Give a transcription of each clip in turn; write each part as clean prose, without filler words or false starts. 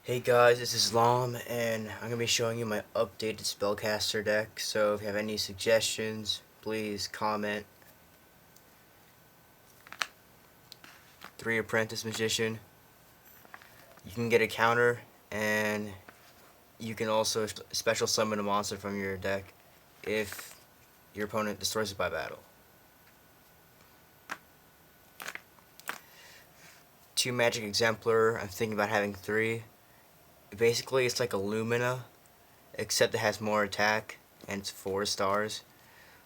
Hey guys, this is Lom, and I'm going to be showing you my updated SpellCaster deck, so if you have any suggestions, please comment. 3 Apprentice Magician. You can get a counter, and you can also special summon a monster from your deck if your opponent destroys it by battle. 2 Magic Exemplar. I'm thinking about having 3. Basically, it's like a Lumina, except it has more attack, and it's 4 stars.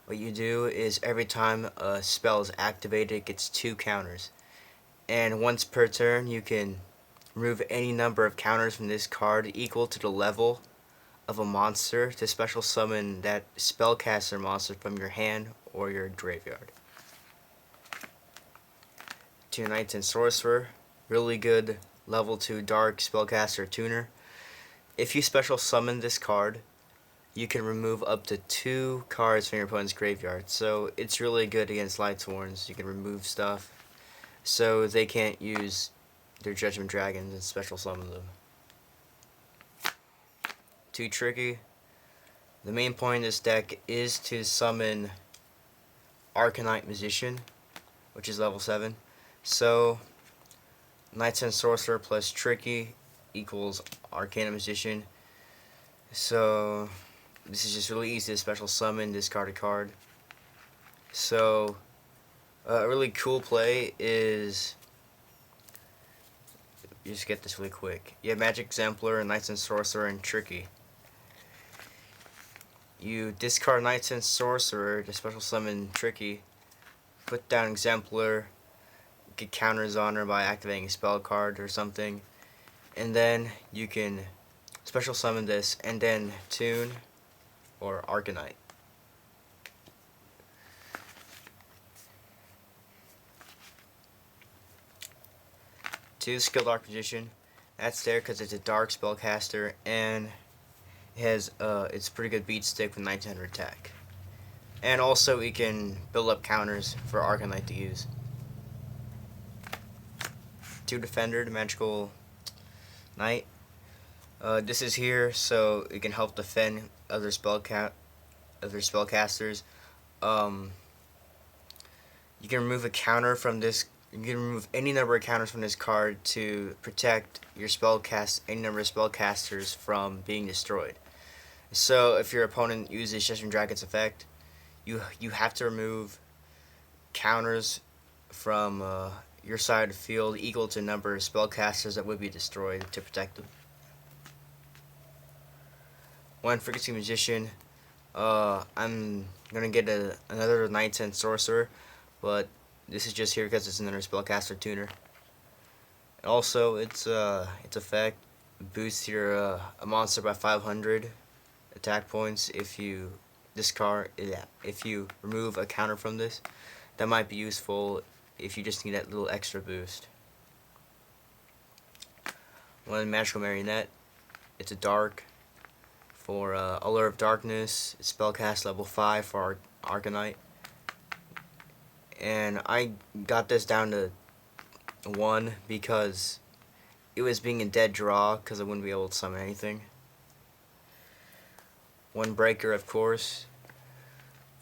What you do is every time a spell is activated, it gets 2 counters. And once per turn, you can remove any number of counters from this card equal to the level of a monster to special summon that spellcaster monster from your hand or your graveyard. 2 Knights and Sorcerer. Really good level 2 Dark Spellcaster Tuner. If you special summon this card, you can remove up to 2 cards from your opponent's graveyard. So it's really good against Lightsworns. You can remove stuff so they can't use their Judgment Dragons and special summon them. Too tricky. The main point of this deck is to summon Arcanite Magician, which is level 7. So Knights and Sorcerer plus Tricky equals Arcana Magician. So this is just really easy to special summon, discard a card. So a really cool play is, you just get this really quick. You have Magic Exemplar, Knights and Sorcerer, and Tricky. You discard Knights and Sorcerer to special summon Tricky, put down Exemplar, get counters on her by activating a spell card or something, and then you can special summon this and then tune or Arcanite. Two Skilled Arc Magician. That's there because it's a dark spellcaster and it has it's pretty good beat stick with 1900 attack. And also we can build up counters for Arcanite to use. 2 Defender, the Magical Knight. This is here so it can help defend other spellcasters. You can remove a counter from this. You can remove any number of counters from this card to protect your any number of spellcasters from being destroyed. So if your opponent uses Judgment Dragon's effect, you have to remove counters from your side of the field equal to the number of spellcasters that would be destroyed to protect them. 1 Frequency Magician. I'm gonna get another Knights and Sorcerer, but this is just here because it's another Spellcaster Tuner. Also, its effect boosts your a monster by 500 attack points if you if you remove a counter from this. That might be useful if you just need that little extra boost. 1 Magical Marionette. It's a dark for Allure of Darkness. It's spellcast level 5 for Arcanite. And I got this down to 1 because it was being a dead draw because I wouldn't be able to summon anything. 1 Breaker, of course.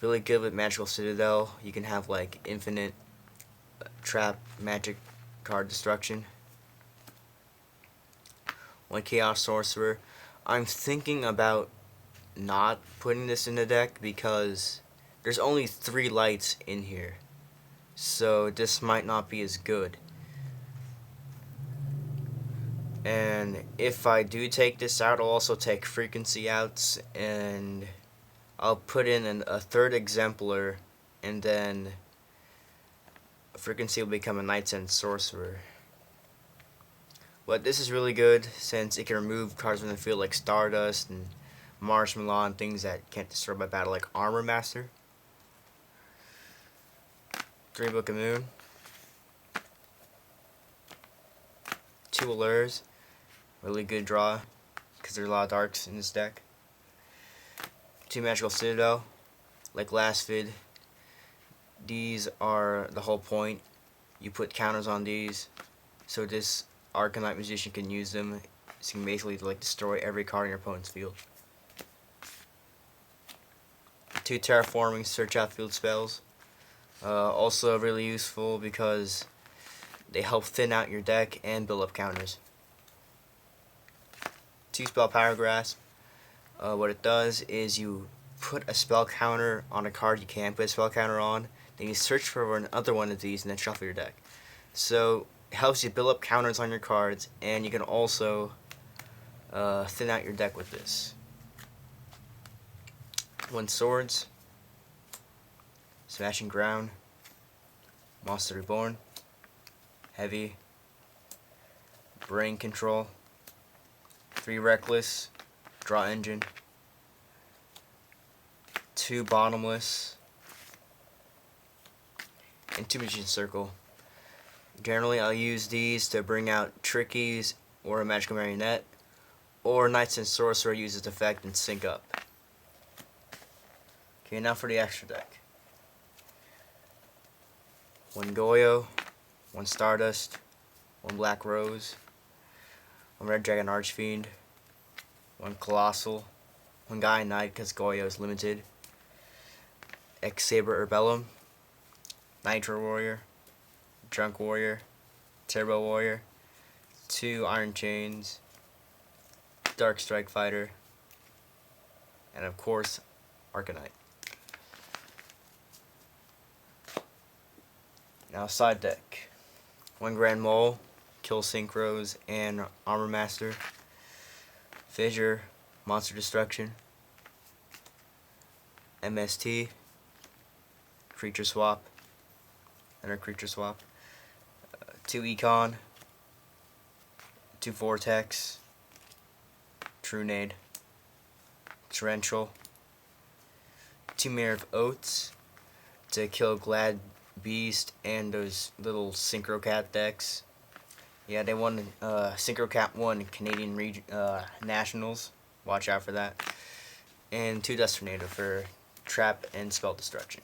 Really good with Magical Citadel. You can have like infinite trap magic card destruction. 1 Chaos Sorcerer. I'm thinking about not putting this in the deck because there's only 3 lights in here. So this might not be as good. And if I do take this out, I'll also take Frequency out, and I'll put in a 3rd Exemplar, and then Frequency will become a Knights and Sorcerer. But this is really good since it can remove cards from the field like Stardust and Marshmallow and things that can't destroy by battle like Armor Master. 3 Book of Moon. 2 Allures. Really good draw because there's a lot of darks in this deck. 2 Magical Citadel. Like last vid, these are the whole point. You put counters on these so this Arcanite Magician can use them So you can basically like destroy every card in your opponent's field. 2 terraforming search outfield spells. Also really useful because they help thin out your deck and build up counters. 2 spell power grasp. What it does is you put a spell counter on a card you can't put a spell counter on, then you search for another one of these and then shuffle your deck. So it helps you build up counters on your cards, and you can also thin out your deck with this. 1 swords, smashing ground, monster reborn, heavy, brain control, 3 reckless, draw engine, 2 bottomless, and 2 magician circle. Generally I'll use these to bring out trickies or a magical marionette, or knights and sorcerer use its effect and sync up. Okay, now for the extra deck. 1 Goyo, 1 Stardust, 1 Black Rose, 1 Red Dragon Archfiend, 1 Colossal, 1 Gaia Knight because Goyo is limited, X Saber Urbellum, Nitro Warrior, Drunk Warrior, Turbo Warrior, 2 Iron Chains, Dark Strike Fighter, and of course Arcanite. Now side deck. 1 Grand Mole, Kill Synchros, and Armor Master. Fissure, Monster Destruction. MST, Creature Swap, and a Creature Swap. 2 Econ, 2 Vortex, Trunade, Torrential, 2 Mirror of Oaths to kill Glad Beast and those little Synchro Cat decks. Yeah, they won Synchro Cat won Canadian Nationals. Watch out for that. And 2 Dust Tornado for trap and spell destruction.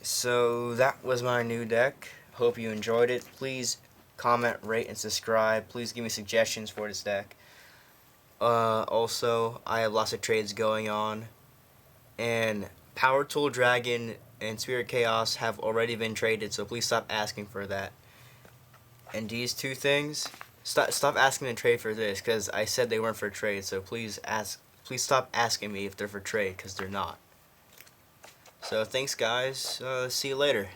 So that was my new deck. Hope you enjoyed it. Please comment, rate, and subscribe. Please give me suggestions for this deck. Also, I have lots of trades going on, and Power Tool Dragon and Spirit Chaos have already been traded, so please stop asking for that. And these 2 things, stop asking to trade for this, because I said they weren't for trade, so please stop asking me if they're for trade, because they're not. So thanks guys, see you later.